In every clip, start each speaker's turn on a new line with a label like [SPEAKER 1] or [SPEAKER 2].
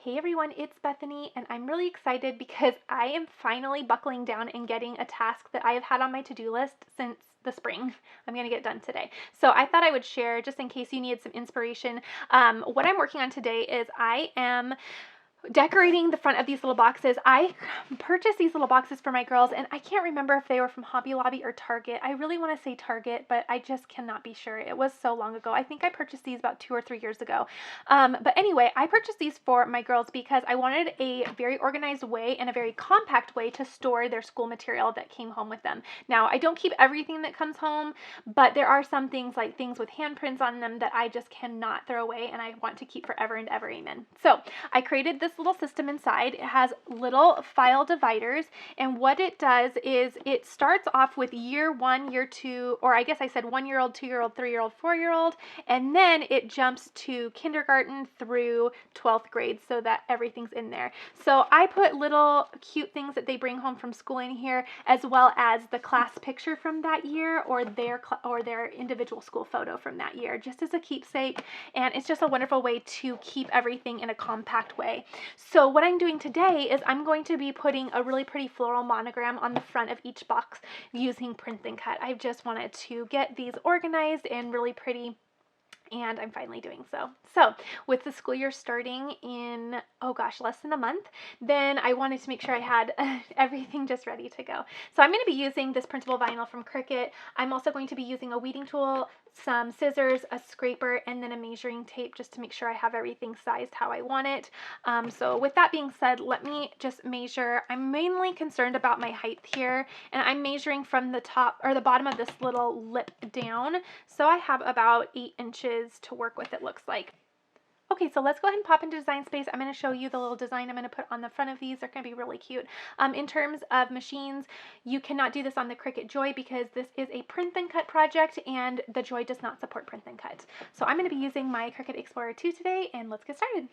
[SPEAKER 1] Hey everyone, it's Bethany, and I'm really excited because I am finally buckling down and getting a task that I have had on my to-do list since the spring. I'm going to get done today. So I thought I would share, just in case you need some inspiration. What I'm working on today is I am decorating the front of these little boxes. I purchased these little boxes for my girls, and I can't remember if they were from Hobby Lobby or Target. I really want to say Target, but I just cannot be sure. It was so long ago. I think I purchased these about 2 or 3 years ago. But anyway, I purchased these for my girls because I wanted a very organized way and a very compact way to store their school material that came home with them. Now, I don't keep everything that comes home, but there are some things like things with handprints on them that I just cannot throw away and I want to keep forever and ever. Amen. So I created this little system inside. It has little file dividers, and what it does is it starts off with year 1, year 2, or I guess I said 1-year-old, 2-year-old, 3-year-old, 4-year-old, and then it jumps to kindergarten through 12th grade so that everything's in there. So I put little cute things that they bring home from school in here, as well as the class picture from that year or their individual school photo from that year, just as a keepsake. And it's just a wonderful way to keep everything in a compact way. So what I'm doing today is I'm going to be putting a really pretty floral monogram on the front of each box using Print and Cut. I just wanted to get these organized and really pretty, and I'm finally doing so. So with the school year starting in, oh gosh, less than a month, then I wanted to make sure I had everything just ready to go. So I'm going to be using this printable vinyl from Cricut. I'm also going to be using a weeding tool, some scissors, a scraper, and then a measuring tape just to make sure I have everything sized how I want it. So with that being said, let me just measure. I'm mainly concerned about my height here, and I'm measuring from the top or the bottom of this little lip down. So I have about 8 inches to work with, it looks like. Okay, so let's go ahead and pop into Design Space. I'm going to show you the little design I'm going to put on the front of these. They're going to be really cute. In terms of machines, you cannot do this on the Cricut Joy because this is a print and cut project and the Joy does not support print and cut. So I'm going to be using my Cricut Explorer 2 today, and let's get started.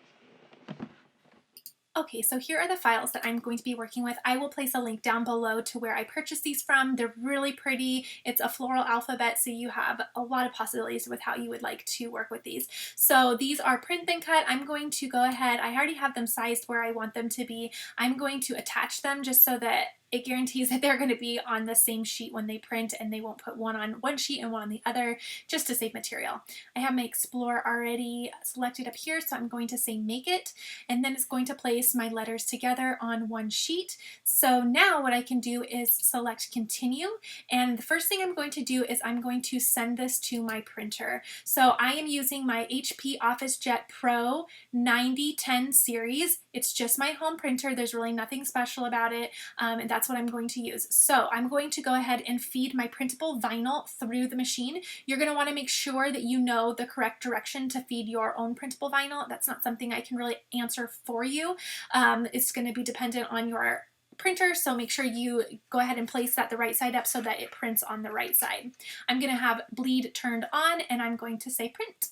[SPEAKER 1] Okay, so here are the files that I'm going to be working with. I will place a link down below to where I purchased these from. They're really pretty. It's a floral alphabet, so you have a lot of possibilities with how you would like to work with these. So these are print and cut. I'm going to go ahead. I already have them sized where I want them to be. I'm going to attach them just so that it guarantees that they're going to be on the same sheet when they print and they won't put one on one sheet and one on the other, just to save material. I have my Explore already selected up here, so I'm going to say make it, and then it's going to place my letters together on one sheet. So now what I can do is select continue, and the first thing I'm going to do is I'm going to send this to my printer. So I am using my HP OfficeJet Pro 9010 series. It's just my home printer. There's really nothing special about it, and that's what I'm going to use. So I'm going to go ahead and feed my printable vinyl through the machine. You're going to want to make sure that you know the correct direction to feed your own printable vinyl. That's not something I can really answer for you. It's going to be dependent on your printer, so make sure you go ahead and place that the right side up so that it prints on the right side. I'm going to have bleed turned on, and I'm going to say print.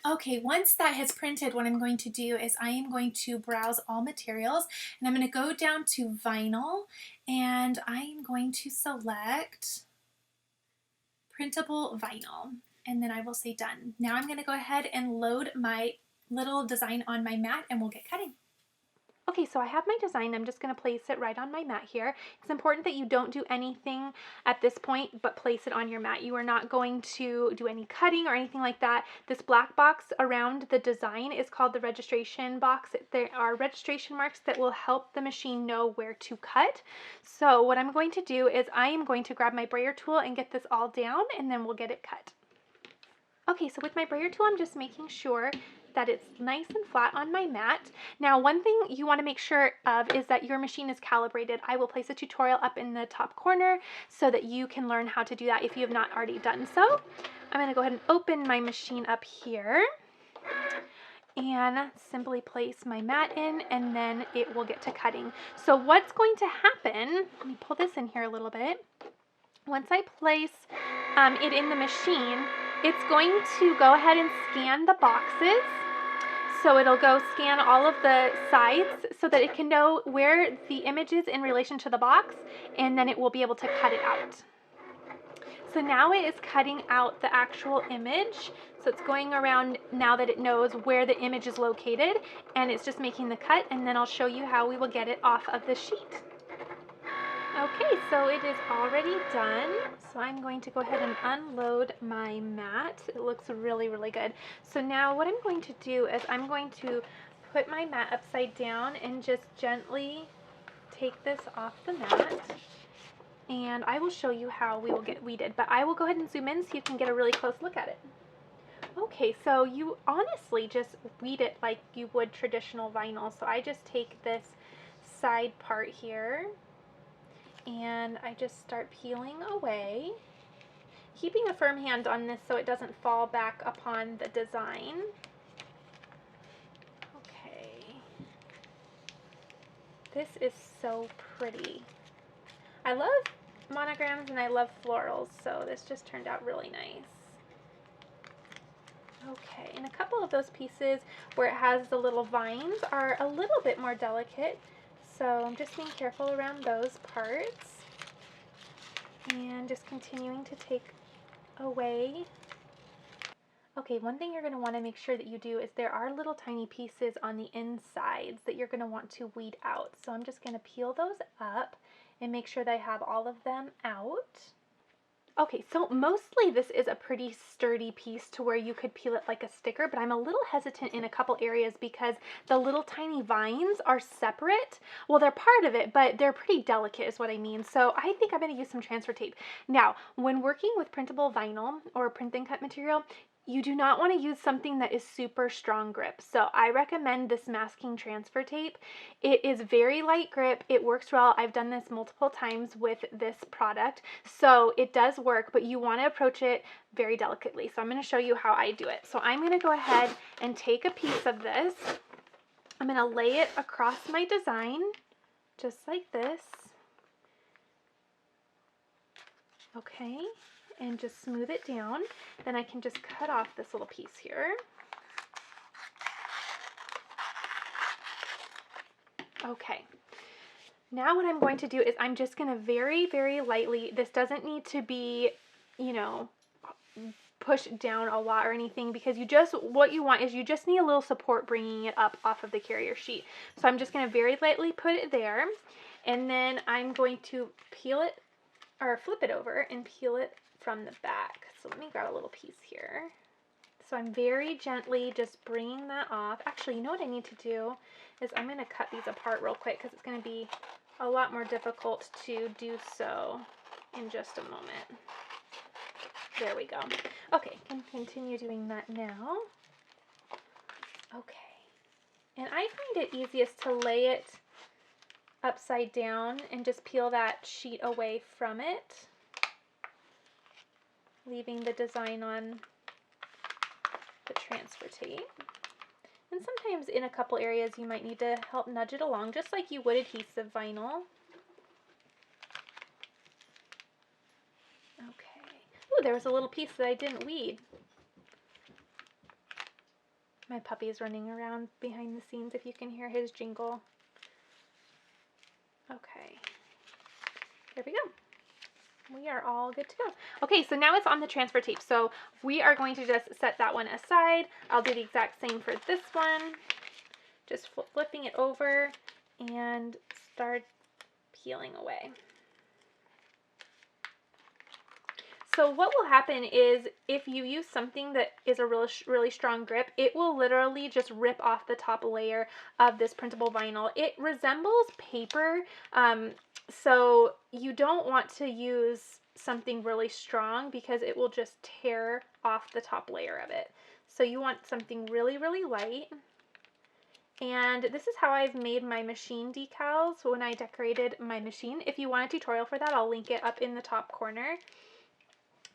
[SPEAKER 1] Okay, once that has printed, what I'm going to do is I am going to browse all materials, and I'm going to go down to vinyl, and I am going to select printable vinyl, and then I will say done. Now I'm going to go ahead and load my little design on my mat, and we'll get cutting. Okay, so I have my design. I'm just going to place it right on my mat here. It's important that you don't do anything at this point but place it on your mat. You are not going to do any cutting or anything like that. This black box around the design is called the registration box. There are registration marks that will help the machine know where to cut. So what I'm going to do is I am going to grab my brayer tool and get this all down, and then we'll get it cut. Okay, so with my brayer tool, I'm just making sure that it's nice and flat on my mat. Now, one thing you want to make sure of is that your machine is calibrated. I will place a tutorial up in the top corner so that you can learn how to do that if you have not already done so. I'm going to go ahead and open my machine up here and simply place my mat in, and then it will get to cutting. So what's going to happen, let me pull this in here a little bit. Once I place it in the machine, it's going to go ahead and scan the boxes. So it'll go scan all of the sides so that it can know where the image is in relation to the box, and then it will be able to cut it out. So now it is cutting out the actual image. So it's going around now that it knows where the image is located, and it's just making the cut, and then I'll show you how we will get it off of the sheet. Okay, so it is already done. So I'm going to go ahead and unload my mat. It looks really, really good. So now what I'm going to do is I'm going to put my mat upside down and just gently take this off the mat. And I will show you how we will get weeded, but I will go ahead and zoom in so you can get a really close look at it. Okay, so you honestly just weed it like you would traditional vinyl. So I just take this side part here and I just start peeling away, keeping a firm hand on this so it doesn't fall back upon the design. Okay. This is so pretty. I love monograms and I love florals, so this just turned out really nice. Okay, and a couple of those pieces where it has the little vines are a little bit more delicate, so I'm just being careful around those parts and just continuing to take away. Okay, one thing you're going to want to make sure that you do is there are little tiny pieces on the insides that you're going to want to weed out. So I'm just going to peel those up and make sure that I have all of them out. Okay, so mostly this is a pretty sturdy piece to where you could peel it like a sticker, but I'm a little hesitant in a couple areas because the little tiny vines are separate. Well, they're part of it, but they're pretty delicate is what I mean. So I think I'm going to use some transfer tape. Now, when working with printable vinyl or print and cut material, you do not want to use something that is super strong grip. So I recommend this masking transfer tape. It is very light grip. It works well. I've done this multiple times with this product. So it does work, but you want to approach it very delicately. So I'm going to show you how I do it. So I'm going to go ahead and take a piece of this. I'm going to lay it across my design, just like this. Okay. And just smooth it down. Then I can just cut off this little piece here. Okay. Now what I'm going to do is I'm just going to very, very lightly, this doesn't need to be, you know, pushed down a lot or anything, because what you want is you just need a little support bringing it up off of the carrier sheet. So I'm just going to very lightly put it there, and then I'm going to peel it or flip it over and peel it from the back. So let me grab a little piece here. So I'm very gently just bringing that off. Actually, you know what I need to do is I'm going to cut these apart real quick because it's going to be a lot more difficult to do so in just a moment. There we go. Okay, can continue doing that now. Okay. And I find it easiest to lay it upside down and just peel that sheet away from it, leaving the design on the transfer tape. And sometimes in a couple areas you might need to help nudge it along, just like you would adhesive vinyl. Okay. Ooh, there was a little piece that I didn't weed. My puppy's running around behind the scenes if you can hear his jingle. Okay. There we go. We are all good to go. Okay, so now it's on the transfer tape. So we are going to just set that one aside. I'll do the exact same for this one. Just flipping it over and start peeling away. So what will happen is if you use something that is a really strong grip, it will literally just rip off the top layer of this printable vinyl. It resembles paper, so you don't want to use something really strong because it will just tear off the top layer of it. So you want something really, really light. And this is how I've made my machine decals when I decorated my machine. If you want a tutorial for that, I'll link it up in the top corner.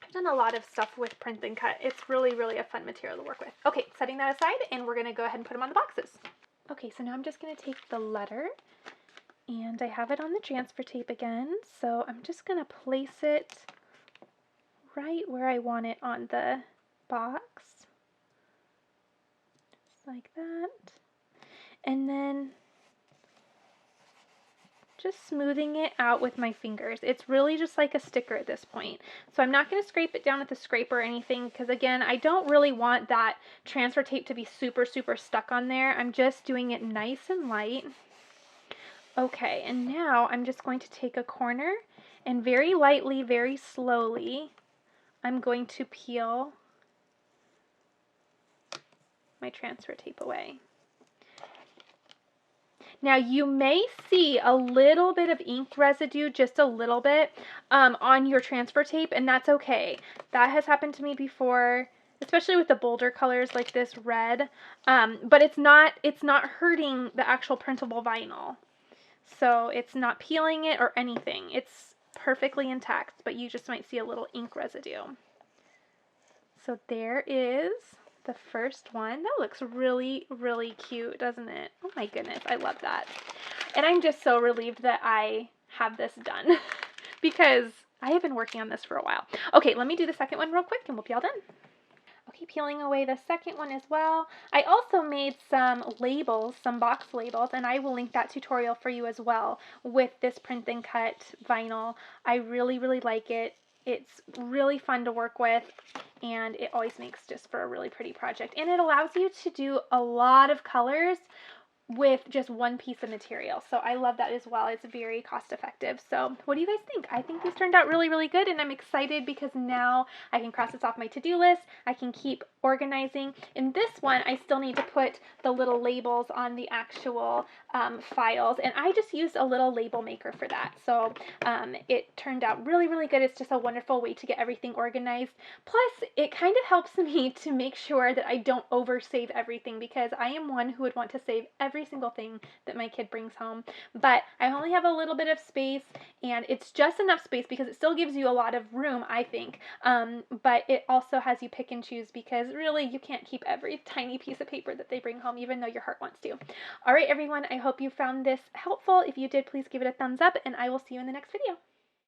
[SPEAKER 1] I've done a lot of stuff with print and cut. It's really, really a fun material to work with. Okay, setting that aside, and we're going to go ahead and put them on the boxes. Okay, so now I'm just going to take the letter, and I have it on the transfer tape again, so I'm just going to place it right where I want it on the box. Just like that. And then just smoothing it out with my fingers. It's really just like a sticker at this point. So I'm not going to scrape it down with a scraper or anything because, again, I don't really want that transfer tape to be super, super stuck on there. I'm just doing it nice and light. Okay, and now I'm just going to take a corner and very lightly, very slowly, I'm going to peel my transfer tape away. Now you may see a little bit of ink residue, just a little bit, on your transfer tape, and that's okay. That has happened to me before, especially with the bolder colors like this red, but it's not hurting the actual printable vinyl. So it's not peeling it or anything. It's perfectly intact, but you just might see a little ink residue. So there is the first one. That looks really, really cute, doesn't it? Oh my goodness, I love that. And I'm just so relieved that I have this done because I have been working on this for a while. Okay, let me do the second one real quick and we'll be all done. Okay, peeling away the second one as well. I also made some labels, some box labels, and I will link that tutorial for you as well with this print and cut vinyl. I really, really like it. It's really fun to work with, and it always makes just for a really pretty project. And it allows you to do a lot of colors with just one piece of material. So I love that as well. It's very cost effective. So what do you guys think? I think these turned out really, really good, and I'm excited because now I can cross this off my to-do list. I can keep organizing. In this one, I still need to put the little labels on the actual files, and I just used a little label maker for that. So it turned out really, really good. It's just a wonderful way to get everything organized. Plus, it kind of helps me to make sure that I don't oversave everything, because I am one who would want to save every single thing that my kid brings home. But I only have a little bit of space, and it's just enough space because it still gives you a lot of room, I think. But it also has you pick and choose, because really you can't keep every tiny piece of paper that they bring home, even though your heart wants to. All right, everyone, I hope you found this helpful. If you did, please give it a thumbs up, and I will see you in the next video.